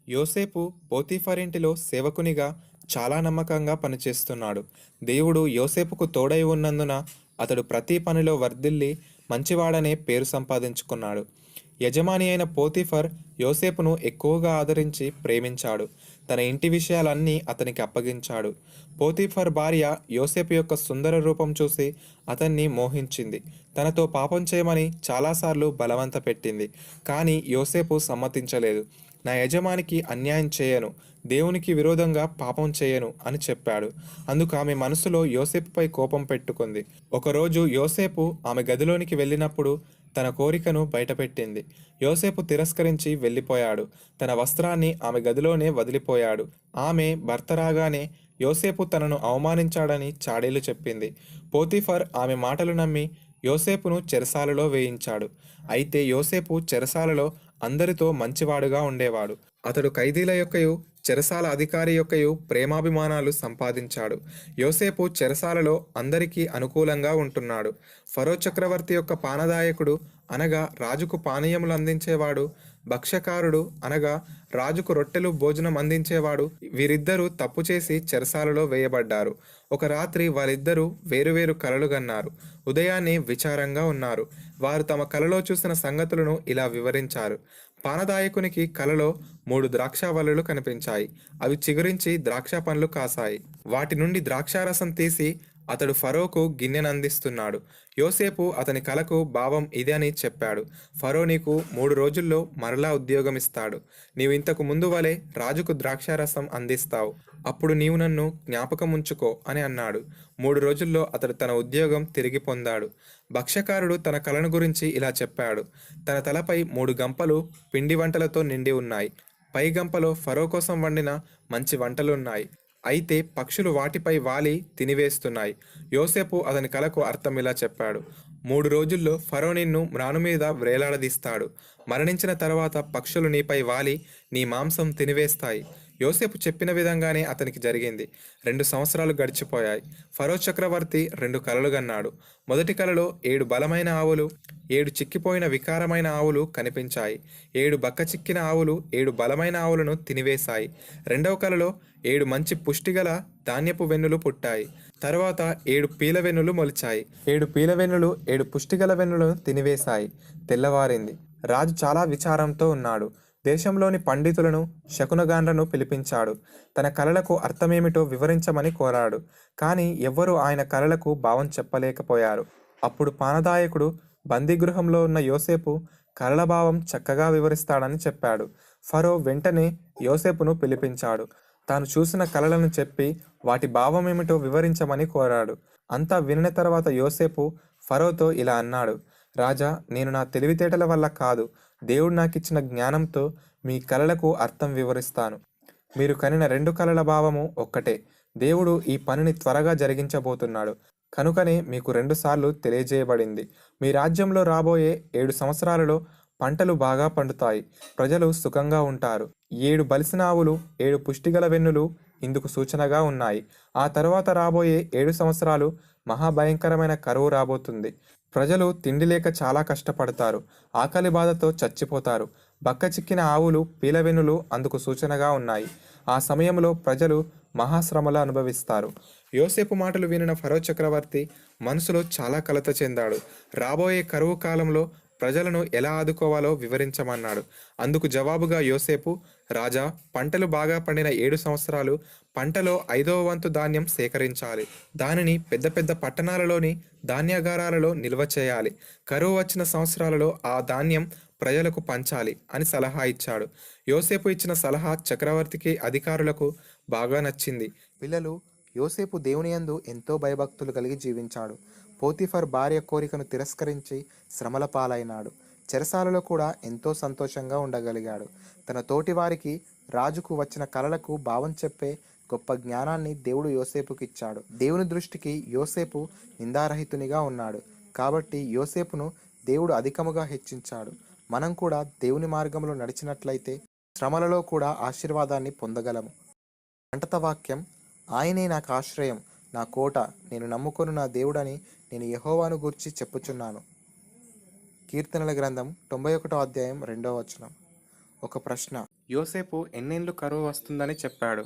యోసేపు పోతీఫరింటిలో సేవకునిగా చాలా నమ్మకంగా పనిచేస్తున్నాడు. దేవుడు యోసేపుకు తోడై ఉన్నందున అతడు ప్రతి పనిలో వర్ధిల్లి మంచివాడనే పేరు సంపాదించుకున్నాడు. యజమాని అయిన పోతీఫర్ యోసేపును ఎక్కువగా ఆదరించి ప్రేమించాడు. తన ఇంటి విషయాలన్నీ అతనికి అప్పగించాడు. పోతీఫర్ భార్య యోసేపు యొక్క సుందర రూపం చూసి అతన్ని మోహించింది. తనతో పాపం చేయమని చాలాసార్లు బలవంత పెట్టింది. కానీ యోసేపు సమ్మతించలేదు. నా యజమానికి అన్యాయం చేయను, దేవునికి విరోధంగా పాపం చేయను అని చెప్పాడు. అందుకు ఆమె మనసులో యోసేపుపై కోపం పెట్టుకుంది. ఒకరోజు యోసేపు ఆమె గదిలోనికి వెళ్ళినప్పుడు తన కోరికను బయటపెట్టింది. యోసేపు తిరస్కరించి వెళ్ళిపోయాడు. తన వస్త్రాన్ని ఆమె గదిలోనే వదిలిపోయాడు. ఆమె భర్త రాగానే యోసేపు తనను అవమానించాడని చాడీలు చెప్పింది. పోతీఫర్ ఆమె మాటలు నమ్మి యోసేపును చెరసాలలో వేయించాడు. అయితే యోసేపు చెరసాలలో అందరితో మంచివాడుగా ఉండేవాడు. అతడు ఖైదీల యొక్కయు చెరసాల అధికారి యొక్కయు ప్రేమాభిమానాలు సంపాదించాడు. యోసేపు చెరసాలలో అందరికీ అనుకూలంగా ఉంటున్నాడు. ఫరో చక్రవర్తి యొక్క పానదాయకుడు అనగా రాజుకు పానీయములు అందించేవాడు, భక్ష్యకారుడు అనగా రాజుకు రొట్టెలు భోజనం అందించేవాడు, వీరిద్దరూ తప్పు చేసి చెరసాలలో వేయబడ్డారు. ఒక రాత్రి వారిద్దరూ వేరువేరు కలలు గన్నారు. ఉదయాన్నే విచారంగా ఉన్నారు. వారు తమ కలలో చూసిన సంగతులను ఇలా వివరించారు. పానదాయకునికి కలలో 3 ద్రాక్షావల్లులు కనిపించాయి. అవి చిగురించి ద్రాక్ష పండ్లు కాసాయి. వాటి నుండి ద్రాక్షారసం తీసి అతడు ఫరోకు గిన్నెనందిస్తున్నాడు. యోసేపు అతని కలకు భావం ఇదే అని చెప్పాడు. ఫరో నీకు 3 రోజుల్లో మరలా ఉద్యోగం ఇస్తాడు. నీవు ఇంతకు ముందు వలె రాజుకు ద్రాక్షారసం అందిస్తావు. అప్పుడు నీవు నన్ను జ్ఞాపకం ఉంచుకో అని అన్నాడు. 3 రోజుల్లో అతడు తన ఉద్యోగం తిరిగి పొందాడు. భక్ష్యకారుడు తన కలను గురించి ఇలా చెప్పాడు. తన తలపై 3 గంపలు పిండి వంటలతో నిండి ఉన్నాయి. పై గంపలో ఫరో కోసం వండిన మంచి వంటలున్నాయి. అయితే పక్షులు వాటిపై వాలి తినివేస్తున్నాయి. యోసేపు అతని కలకు అర్థం ఇలా చెప్పాడు. 3 రోజుల్లో ఫరో నిన్ను మ్రాను మీద వ్రేలాడదీస్తాడు. మరణించిన తర్వాత పక్షులు నీపై వాలి నీ మాంసం తినివేస్తాయి. యోసేపు చెప్పిన విధంగానే అతనికి జరిగింది. 2 సంవత్సరాలు గడిచిపోయాయి. ఫరో చక్రవర్తి 2 కలలు గన్నాడు. మొదటి కలలో 7 బలమైన ఆవులు, 7 చిక్కిపోయిన వికారమైన ఆవులు కనిపించాయి. 7 బక్క చిక్కిన ఆవులు 7 బలమైన ఆవులను తినివేశాయి. రెండవ కలలో 7 మంచి పుష్టిగల ధాన్యపు వెన్నులు పుట్టాయి. తర్వాత 7 పీలవెన్నులు మొలిచాయి. 7 పీలవెన్నులు 7 పుష్టిగల వెన్నులను తినివేశాయి. తెల్లవారింది. రాజు చాలా విచారంతో ఉన్నాడు. దేశంలోని పండితులను, శకునగాండ్రను పిలిపించాడు. తన కలలకు అర్థమేమిటో వివరించమని కోరాడు. కానీ ఎవ్వరూ ఆయన కలలకు భావం చెప్పలేకపోయారు. అప్పుడు పానదాయకుడు బందీగృహంలో ఉన్న యోసేపు కలల భావం చక్కగా వివరిస్తాడని చెప్పాడు. ఫరో వెంటనే యోసేపును పిలిపించాడు. తాను చూసిన కలలను చెప్పి వాటి భావమేమిటో వివరించమని కోరాడు. అంతా వినిన తర్వాత యోసేపు ఫరోతో ఇలా అన్నాడు. రాజా, నేను నా తెలివితేటల వల్ల కాదు, దేవుడు నాకిచ్చిన జ్ఞానంతో మీ కలలకు అర్థం వివరిస్తాను. మీరు కనిన 2 కలల భావము ఒక్కటే. దేవుడు ఈ పనిని త్వరగా జరిగించబోతున్నాడు. కనుకనే మీకు 2 సార్లు తెలియజేయబడింది. మీ రాజ్యంలో రాబోయే 7 సంవత్సరాలలో పంటలు బాగా పండుతాయి. ప్రజలు సుఖంగా ఉంటారు. 7 బలిసిన ఆవులు, 7 పుష్టిగల వెన్నులు ఇందుకు సూచనగా ఉన్నాయి. ఆ తరువాత రాబోయే 7 సంవత్సరాలు మహాభయంకరమైన కరువు రాబోతుంది. ప్రజలు తిండి లేక చాలా కష్టపడతారు. ఆకలి బాధతో చచ్చిపోతారు. బక్క చిక్కిన ఆవులు, పీలవెన్నులు అందుకు సూచనగా ఉన్నాయి. ఆ సమయంలో ప్రజలు మహాశ్రమలు అనుభవిస్తారు. యోసేపు మాటలు వినిన ఫరో చక్రవర్తి మనసులో చాలా కలత చెందాడు. రాబోయే కరువు కాలంలో ప్రజలను ఎలా ఆదుకోవాలో వివరించమన్నాడు. అందుకు జవాబుగా యోసేపు, రాజా, పంటలు బాగా పండిన 7 సంవత్సరాలు పంటలో 5వ వంతు ధాన్యం సేకరించాలి. దానిని పెద్ద పెద్ద పట్టణాలలోని ధాన్యాగారాలలో నిల్వ చేయాలి. కరువు వచ్చిన సంవత్సరాలలో ఆ ధాన్యం ప్రజలకు పంచాలి అని సలహా ఇచ్చాడు. యోసేపు ఇచ్చిన సలహా చక్రవర్తికి, అధికారులకు బాగా నచ్చింది. పిల్లలు యోసేపు దేవుని యందు ఎంతో భయభక్తులు కలిగి జీవించాడు. పోతీఫర్ భార్య కోరికను తిరస్కరించి శ్రమల పాలైనాడు. చెరసాలలో కూడా ఎంతో సంతోషంగా ఉండగలిగాడు. తన తోటివారికి, రాజుకు వచ్చిన కలలకు భావం చెప్పే గొప్ప జ్ఞానాన్ని దేవుడు యోసేపుకి ఇచ్చాడు. దేవుని దృష్టికి యోసేపు నిందారహితునిగా ఉన్నాడు. కాబట్టి యోసేపును దేవుడు అధికముగా హెచ్చించాడు. మనం కూడా దేవుని మార్గంలో నడిచినట్లయితే శ్రమలలో కూడా ఆశీర్వాదాన్ని పొందగలము. కంటత వాక్యం, ఆయనే నాకు ఆశ్రయం, నా కోట, నేను నమ్ముకొను నా దేవుడని నేను యెహోవాను గూర్చి చెప్పుచున్నాను. కీర్తనల గ్రంథం 91వ అధ్యాయం 2వ వచనం. ఒక ప్రశ్న. యోసేపు ఎన్నేండ్లు కరువు వస్తుందని చెప్పాడు.